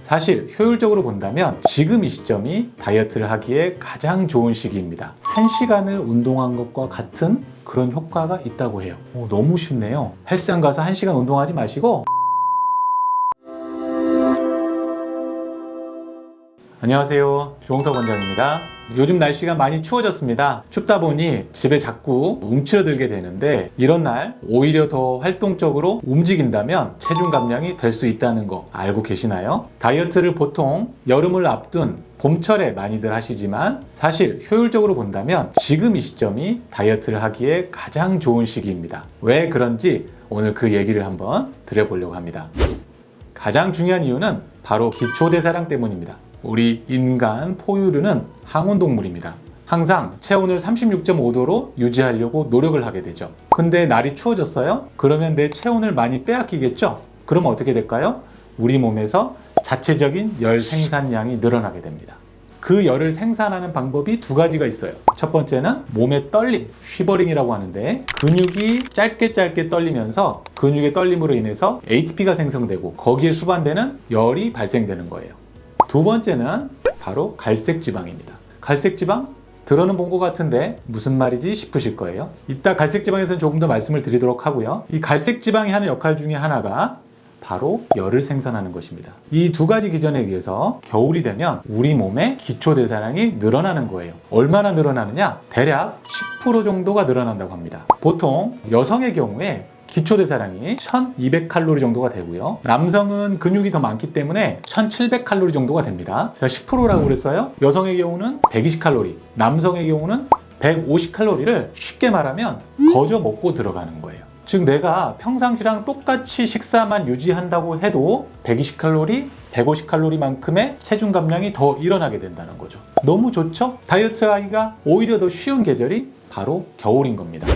사실 효율적으로 본다면 지금 이 시점이 다이어트를 하기에 가장 좋은 시기입니다. 1시간을 운동한 것과 같은 그런 효과가 있다고 해요. 너무 쉽네요. 헬스장 가서 1시간 운동하지 마시고 안녕하세요, 조홍석 원장입니다. 요즘 날씨가 많이 추워졌습니다. 춥다 보니 집에 자꾸 움츠러들게 되는데 이런 날 오히려 더 활동적으로 움직인다면 체중 감량이 될 수 있다는 거 알고 계시나요? 다이어트를 보통 여름을 앞둔 봄철에 많이들 하시지만 사실 효율적으로 본다면 지금 이 시점이 다이어트를 하기에 가장 좋은 시기입니다. 왜 그런지 오늘 그 얘기를 한번 드려보려고 합니다. 가장 중요한 이유는 바로 기초대사량 때문입니다. 우리 인간 포유류는 항온동물입니다. 항상 체온을 36.5도로 유지하려고 노력을 하게 되죠. 근데 날이 추워졌어요? 그러면 내 체온을 많이 빼앗기겠죠? 그럼 어떻게 될까요? 우리 몸에서 자체적인 열 생산량이 늘어나게 됩니다. 그 열을 생산하는 방법이 두 가지가 있어요. 첫 번째는 몸의 떨림, 쉬버링이라고 하는데 근육이 짧게 떨리면서 근육의 떨림으로 인해서 ATP가 생성되고 거기에 수반되는 열이 발생되는 거예요. 두 번째는 바로 갈색 지방입니다. 갈색 지방? 들어는 본 것 같은데 무슨 말이지 싶으실 거예요. 이따 갈색 지방에서는 조금 더 말씀을 드리도록 하고요. 이 갈색 지방이 하는 역할 중에 하나가 바로 열을 생산하는 것입니다. 이 두 가지 기전에 의해서 겨울이 되면 우리 몸의 기초대사량이 늘어나는 거예요. 얼마나 늘어나느냐? 대략 10% 정도가 늘어난다고 합니다. 보통 여성의 경우에 기초대사량이 1200칼로리 정도가 되고요. 남성은 근육이 더 많기 때문에 1700칼로리 정도가 됩니다. 제가 10%라고 그랬어요. 여성의 경우는 120칼로리, 남성의 경우는 150칼로리를 쉽게 말하면 거저 먹고 들어가는 거예요. 즉 내가 평상시랑 똑같이 식사만 유지한다고 해도 120칼로리, 150칼로리만큼의 체중 감량이 더 일어나게 된다는 거죠. 너무 좋죠? 다이어트 하기가 오히려 더 쉬운 계절이 바로 겨울인 겁니다.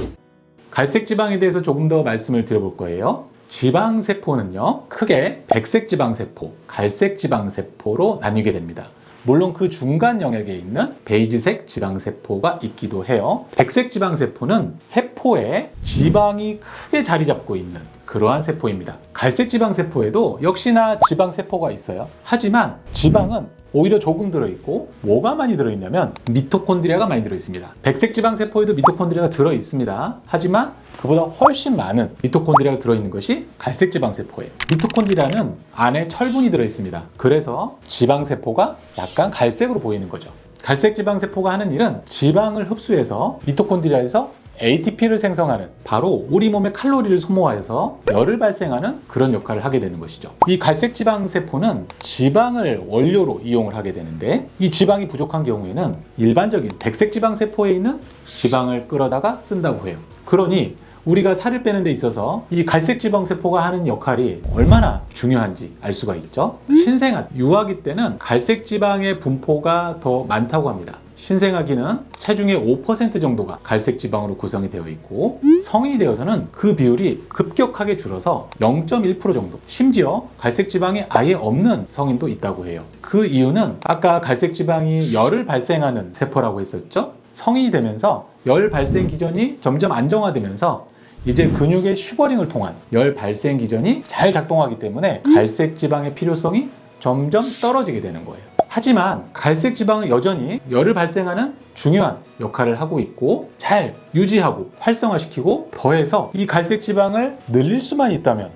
갈색 지방에 대해서 조금 더 말씀을 드려볼 거예요. 지방세포는요, 크게 백색 지방세포, 갈색 지방세포로 나뉘게 됩니다. 물론 그 중간 영역에 있는 베이지색 지방세포가 있기도 해요. 백색 지방세포는 세포에 지방이 크게 자리 잡고 있는 그러한 세포입니다. 갈색 지방세포에도 역시나 지방세포가 있어요. 하지만 지방은 오히려 조금 들어있고 뭐가 많이 들어있냐면 미토콘드리아가 많이 들어있습니다. 백색 지방세포에도 미토콘드리아가 들어있습니다. 하지만 그보다 훨씬 많은 미토콘드리아가 들어있는 것이 갈색 지방세포예요. 미토콘드리아는 안에 철분이 들어있습니다. 그래서 지방세포가 약간 갈색으로 보이는 거죠. 갈색 지방세포가 하는 일은 지방을 흡수해서 미토콘드리아에서 ATP를 생성하는 바로 우리 몸의 칼로리를 소모하여서 열을 발생하는 그런 역할을 하게 되는 것이죠. 이 갈색 지방세포는 지방을 원료로 이용을 하게 되는데 이 지방이 부족한 경우에는 일반적인 백색 지방세포에 있는 지방을 끌어다가 쓴다고 해요. 그러니 우리가 살을 빼는 데 있어서 이 갈색 지방세포가 하는 역할이 얼마나 중요한지 알 수가 있죠. 신생아, 유아기 때는 갈색 지방의 분포가 더 많다고 합니다. 신생아기는 체중의 5% 정도가 갈색 지방으로 구성이 되어 있고 성인이 되어서는 그 비율이 급격하게 줄어서 0.1% 정도, 심지어 갈색 지방이 아예 없는 성인도 있다고 해요. 그 이유는 아까 갈색 지방이 열을 발생하는 세포라고 했었죠. 성인이 되면서 열 발생 기전이 점점 안정화되면서 이제 근육의 슈버링을 통한 열 발생 기전이 잘 작동하기 때문에 갈색 지방의 필요성이 점점 떨어지게 되는 거예요. 하지만 갈색 지방은 여전히 열을 발생하는 중요한 역할을 하고 있고 잘 유지하고 활성화시키고 더해서 이 갈색 지방을 늘릴 수만 있다면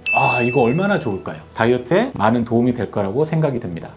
이거 얼마나 좋을까요? 다이어트에 많은 도움이 될 거라고 생각이 듭니다.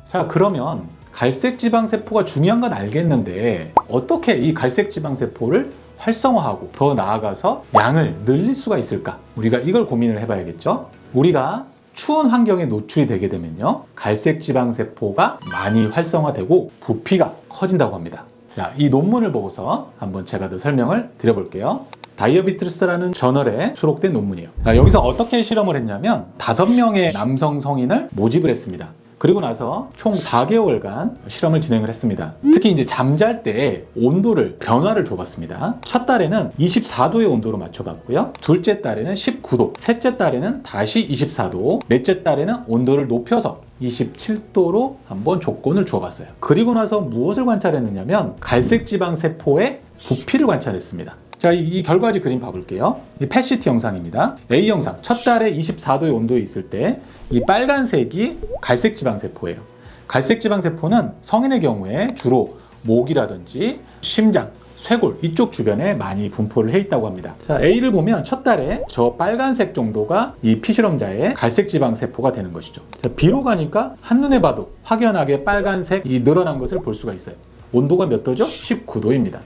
자, 그러면 갈색 지방세포가 중요한 건 알겠는데 어떻게 이 갈색 지방세포를 활성화하고 더 나아가서 양을 늘릴 수가 있을까? 우리가 이걸 고민을 해봐야겠죠? 우리가 추운 환경에 노출이 되게 되면요, 갈색 지방세포가 많이 활성화되고 부피가 커진다고 합니다. 자, 이 논문을 보고서 한번 제가 더 설명을 드려볼게요. 다이어비트스라는 저널에 수록된 논문이에요. 자, 여기서 어떻게 실험을 했냐면 5명의 남성 성인을 모집을 했습니다. 그리고 나서 총 4개월간 실험을 진행을 했습니다. 특히 이제 잠잘 때 온도를 변화를 줘봤습니다. 첫 달에는 24도의 온도로 맞춰봤고요. 둘째 달에는 19도, 셋째 달에는 다시 24도, 넷째 달에는 온도를 높여서 27도로 한번 조건을 주어봤어요. 그리고 나서 무엇을 관찰했느냐면 갈색 지방 세포의 부피를 관찰했습니다. 자, 이 결과지 그림 봐볼게요. 이 펫시트 영상입니다. A 영상, 첫 달에 24도의 온도에 있을 때 이 빨간색이 갈색 지방세포예요. 갈색 지방세포는 성인의 경우에 주로 목이라든지 심장, 쇄골 이쪽 주변에 많이 분포를 해 있다고 합니다. 자, A를 보면 첫 달에 저 빨간색 정도가 이 피실험자의 갈색 지방세포가 되는 것이죠. 자, B로 가니까 한눈에 봐도 확연하게 빨간색이 늘어난 것을 볼 수가 있어요. 온도가 몇 도죠? 19도입니다.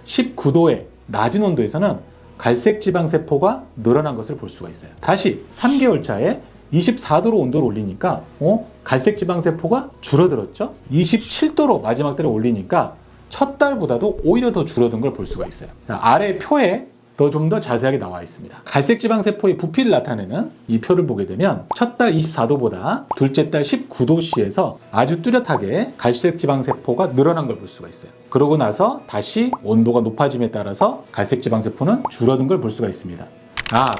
19도의 낮은 온도에서는 갈색 지방세포가 늘어난 것을 볼 수가 있어요. 다시 3개월 차에 24도로 온도를 올리니까 갈색 지방세포가 줄어들었죠? 27도로 마지막 달에 올리니까 첫 달보다도 오히려 더 줄어든 걸 볼 수가 있어요. 자, 아래 표에 좀 더 자세하게 나와 있습니다. 갈색 지방세포의 부피를 나타내는 이 표를 보게 되면 첫 달 24도보다 둘째 달 19도씨에서 아주 뚜렷하게 갈색 지방세포가 늘어난 걸 볼 수가 있어요. 그러고 나서 다시 온도가 높아짐에 따라서 갈색 지방세포는 줄어든 걸 볼 수가 있습니다.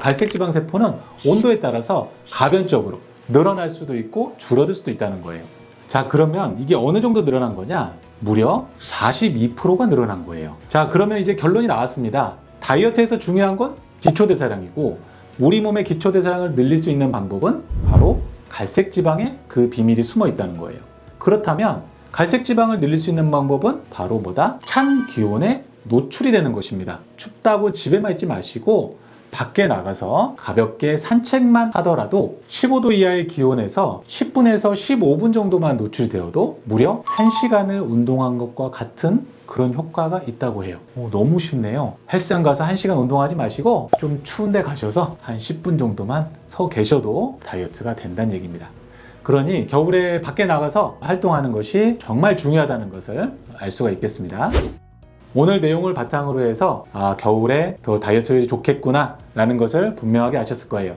갈색 지방세포는 온도에 따라서 가변적으로 늘어날 수도 있고 줄어들 수도 있다는 거예요. 자, 그러면 이게 어느 정도 늘어난 거냐? 무려 42%가 늘어난 거예요. 자, 그러면 이제 결론이 나왔습니다. 다이어트에서 중요한 건 기초대사량이고 우리 몸의 기초대사량을 늘릴 수 있는 방법은 바로 갈색 지방에 그 비밀이 숨어 있다는 거예요. 그렇다면 갈색 지방을 늘릴 수 있는 방법은 바로 뭐다? 찬 기온에 노출이 되는 것입니다. 춥다고 집에만 있지 마시고 밖에 나가서 가볍게 산책만 하더라도 15도 이하의 기온에서 10분에서 15분 정도만 노출이 되어도 무려 1시간을 운동한 것과 같은 그런 효과가 있다고 해요. 너무 쉽네요. 헬스장 가서 1시간 운동하지 마시고 좀 추운 데 가셔서 한 10분 정도만 서 계셔도 다이어트가 된다는 얘기입니다. 그러니 겨울에 밖에 나가서 활동하는 것이 정말 중요하다는 것을 알 수가 있겠습니다. 오늘 내용을 바탕으로 해서 겨울에 더 다이어트에 좋겠구나 라는 것을 분명하게 아셨을 거예요.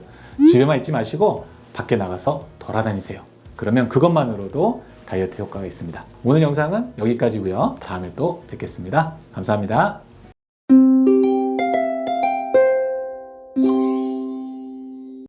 집에만 있지 마시고 밖에 나가서 돌아다니세요. 그러면 그것만으로도 다이어트 효과가 있습니다. 오늘 영상은 여기까지고요. 다음에 또 뵙겠습니다. 감사합니다.